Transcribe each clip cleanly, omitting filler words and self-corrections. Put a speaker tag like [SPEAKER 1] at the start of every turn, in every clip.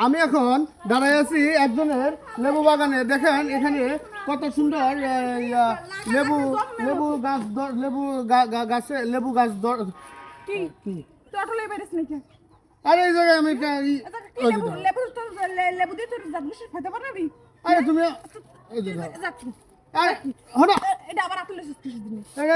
[SPEAKER 1] আমি এখন দাঁড়ায় আছি একজনের লেবু বাগানে। দেখেন এখানে কত সুন্দর লেবু লেবু গাছ লেবু গাছে লেবু গাছ
[SPEAKER 2] কি
[SPEAKER 1] কি
[SPEAKER 2] টটলে বেরেছ নাকি?
[SPEAKER 1] আরে এই জায়গায় আমি
[SPEAKER 2] এটা কি লেবু লেবু তো লেবু দিয়ে তোর জাত বেশি খেতে পারবি?
[SPEAKER 1] আরে তুমি এই যে
[SPEAKER 2] যাচ্ছি
[SPEAKER 1] আরে হলো
[SPEAKER 2] এটা আবার আপেলের সুস্থ দিন।
[SPEAKER 1] এটা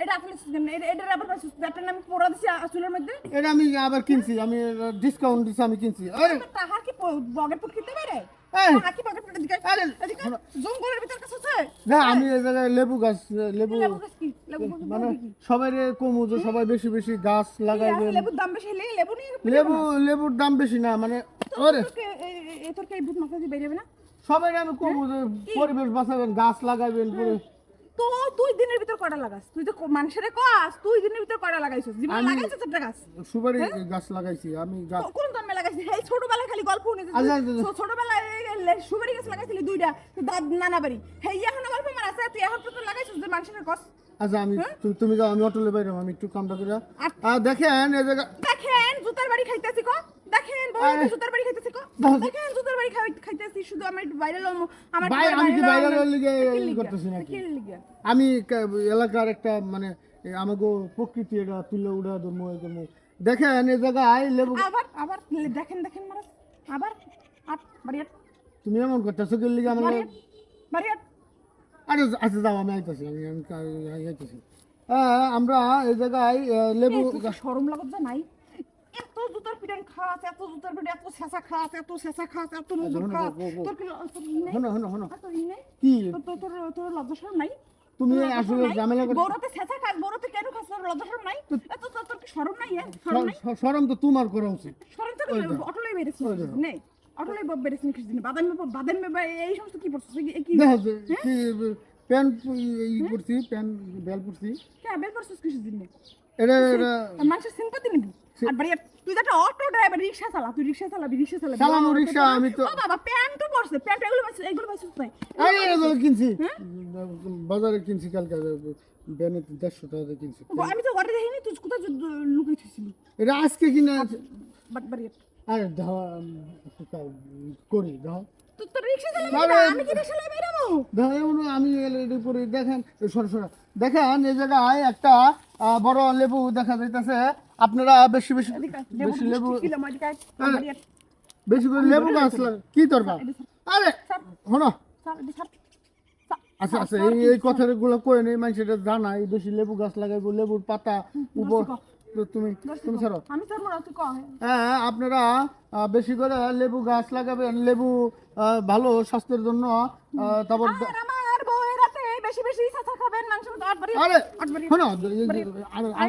[SPEAKER 2] এটা আপেলের সুস্থ দিন। এটা আবার সুস্থ একটা আমি পোড়া দিছি চুলের মধ্যে।
[SPEAKER 1] এটা আমি আবার কিনছি, আমি ডিসকাউন্ট দিছি, আমি কিনছি। আরে
[SPEAKER 2] টাকা কি বগের পুট খেতে পারে?
[SPEAKER 1] এই,
[SPEAKER 2] টাকা কি বগের পুট দিকে?
[SPEAKER 1] আরে
[SPEAKER 2] জঙ্গলের ভিতর কাছে আছে।
[SPEAKER 1] না আমি এই জায়গায় লেবু গাছ লেবু
[SPEAKER 2] লেবু গাছ কি? লেবু
[SPEAKER 1] মানে সবাই কমু যে সবাই বেশি বেশি গাছ লাগাইবেন।
[SPEAKER 2] লেবুর দাম বেশি হলে লেবু নিয়ে
[SPEAKER 1] লেবুর দাম বেশি না, মানে ওরে
[SPEAKER 2] তোর কি বুট মাথা দিয়ে বেরোবে না?
[SPEAKER 1] সবাই আমি কমু যে পরিবেশ বাঁচাবেন, গাছ লাগাইবেন করে।
[SPEAKER 2] তো তুই দিনের ভিতর কয়টা লাগাস? তুই তো মানুষের কস তুই দিনের ভিতর কয়টা লাগাইছিস? জীবনে লাগাইছিস একটা গাছ?
[SPEAKER 1] সুপারি গাছ লাগাইছি আমি। গাছ
[SPEAKER 2] কোন জন্মে লাগাইছিস? এই ছোটবেলায় খালি গল্প শুনেছিস। ছোটবেলায় সুপারি গাছ লাগাইছিলি দুইটা দাদ নানা বাড়ি। হেই এখনো গল্প আমার আছে, তুই এখন তো লাগাইছিস যে মানুষের কস।
[SPEAKER 1] আচ্ছা আমি তুমি যাও, আমি অটোলে বাইরে, আমি একটু কামটা করে দেখেন এই জায়গা
[SPEAKER 2] দেখেন জুতার বাড়ি খাইতেছি কো। দেখেন বউকে জুতার বাড়ি খাইতেছি কো। দেখেন জুতার বাড়ি খাইতেছি শুধু আমার ভাইরাল আমার
[SPEAKER 1] আমি কি বাইরে লিগে করতেছি নাকি?
[SPEAKER 2] কি লিগে?
[SPEAKER 1] আমি এলাকার একটা মানে আমাকে প্রকৃতি এটা তুলে উড়া ধর্ম। দেখেন এই জায়গায় লেবু
[SPEAKER 2] আবার দেখেন দেখেন মারাস আবার বাড়িয়াট
[SPEAKER 1] তুমি এমন করতেছো কি লিগে আমার?
[SPEAKER 2] বাড়িয়াট
[SPEAKER 1] আরে আচ্ছা যাও, আমি আইতেছি, আমি আইতেছি। আমরা এই জায়গায় লেবু
[SPEAKER 2] শরম লাগত যা নাই? এত জুতার পিটান খাস, এত জুতার পিটান, এত শেষা খাস, এত শেষা খাস, এত মুগুর খাস, তোর কি
[SPEAKER 1] হনো
[SPEAKER 2] তোর নেই?
[SPEAKER 1] কি
[SPEAKER 2] তোর লজ্জা শরম নাই?
[SPEAKER 1] তুমি আসলে ঝামেলা করতে?
[SPEAKER 2] বড়তে শেষা খাস, বড়তে কেন খাস? তোর লজ্জা শরম নাই? এত তোর কি শরম নাই? শরম নাই?
[SPEAKER 1] শরম তো তোমার করা উচিত।
[SPEAKER 2] শরম তো অটলাই বেরেছিস নেই? অটলাই বেরেছিস কিছু বাদাম এই সমস্ত কি পড়ছিস? কি
[SPEAKER 1] দেখো কি প্যান্ট করছি, প্যান্ট বেল পরছি।
[SPEAKER 2] কে বেল পড়ছিস কিছু দিন নেই?
[SPEAKER 1] এটা
[SPEAKER 2] মানুষের সিম্পাতি নিবি। আর বাড়িয়া তুই একটা অটো ড্রাইভার, রিকশা চালা, তুই রিকশা চালাবি, রিকশা চালাবি।
[SPEAKER 1] চালানো রিকশা আমি তো।
[SPEAKER 2] ও বাবা প্যান্ট তো পড়ছে, প্যান্ট এগুলো পাইছিস নাই?
[SPEAKER 1] আরে এগুলো কিনছি বাজারে, কিনছি কালকে ব্যানে 150 টাকা দিয়ে কিনছি।
[SPEAKER 2] আমি তো ঘরে দেখিনি, তুই কোথায় লুকাইছিলি?
[SPEAKER 1] এটা আজকে কিনা।
[SPEAKER 2] বাট বাড়িয়া
[SPEAKER 1] আরে দাও করি দাও
[SPEAKER 2] তুই রিকশা চালাবি না, আমি কি রিকশা চালাই বেরামু?
[SPEAKER 1] দাও এমন আমি এর উপরে দেখেন সরসরা। দেখেন এই জায়গায় একটা বড় লেবু দেখা যাইতেছে। আপনারা বেশি বেশি লেবু বেশি করে লেবু গাছ কি দরবা? আরে শোনো, আচ্ছা আচ্ছা এই কথাগুলো কয়ে নেই, মানুষ এটা জানাই বেশি লেবু গাছ লাগাইবো, লেবুর পাতা উপর। তুমি ছাড়ো। হ্যাঁ আপনারা বেশি করে লেবু গাছ লাগাবেন, লেবু ভালো স্বাস্থ্যের জন্য। তারপর
[SPEAKER 2] বেশি বেশি চাচা খাবেন মাংস।
[SPEAKER 1] আরে শোনো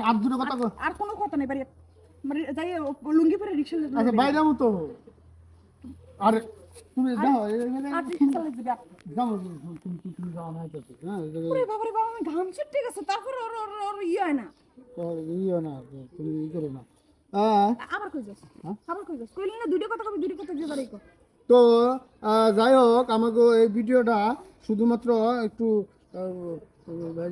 [SPEAKER 1] আর দুটো কথা
[SPEAKER 2] আর কোনো কথা নেই বাড়ি যাই লুঙ্গি পরে রিকশা।
[SPEAKER 1] আচ্ছা বাইরে তো। আরে তুমি যাও যাও তুমি যাও না তো। হ্যাঁ
[SPEAKER 2] বাবারে বাবা আমি ঘাম ছুটে গেছে, তারপর ওর ইয়ে হয় না।
[SPEAKER 1] ইয়ে না তুমি ই করো না।
[SPEAKER 2] আবার কই যাস? আবার কই যাস? কইলি না দুটো কথা কবি, দুটো কথা দিয়ে বাড়ি কর।
[SPEAKER 1] তো যাই হোক, আমাকে এই ভিডিওটা শুধুমাত্র একটু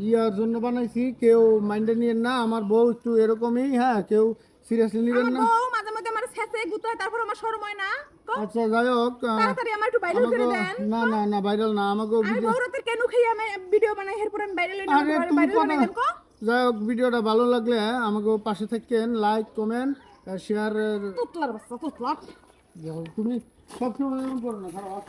[SPEAKER 1] ইয়ার জন্য বানাইছি, কেউ মাইন্ডে নিয়েন না। আমার বউ একটু এরকমই, হ্যাঁ কেউ সিরিয়াসলি নেবেন না।
[SPEAKER 2] বউ মাঝে মাঝে আমার ছেঁচে গুতায়, তারপর আমার শরম হয় না।
[SPEAKER 1] আচ্ছা যাই হোক,
[SPEAKER 2] তাড়াতাড়ি আমার একটু ভাইরাল করে দেন।
[SPEAKER 1] না না না ভাইরাল না, আমাকে
[SPEAKER 2] আমি বউরাতে কেন খাই আমি ভিডিও বানাই, এরপর আমি ভাইরাল হই না। ভাইরাল বানাই দেন কো।
[SPEAKER 1] যাই হোক, ভিডিওটা ভালো লাগলে আমাকে পাশে থাকেন, লাইক কমেন্ট শেয়ার।
[SPEAKER 2] তুতলার বাচ্চা তুতলা।
[SPEAKER 1] তুমি সবসময় এরকম করো না, খারাপ।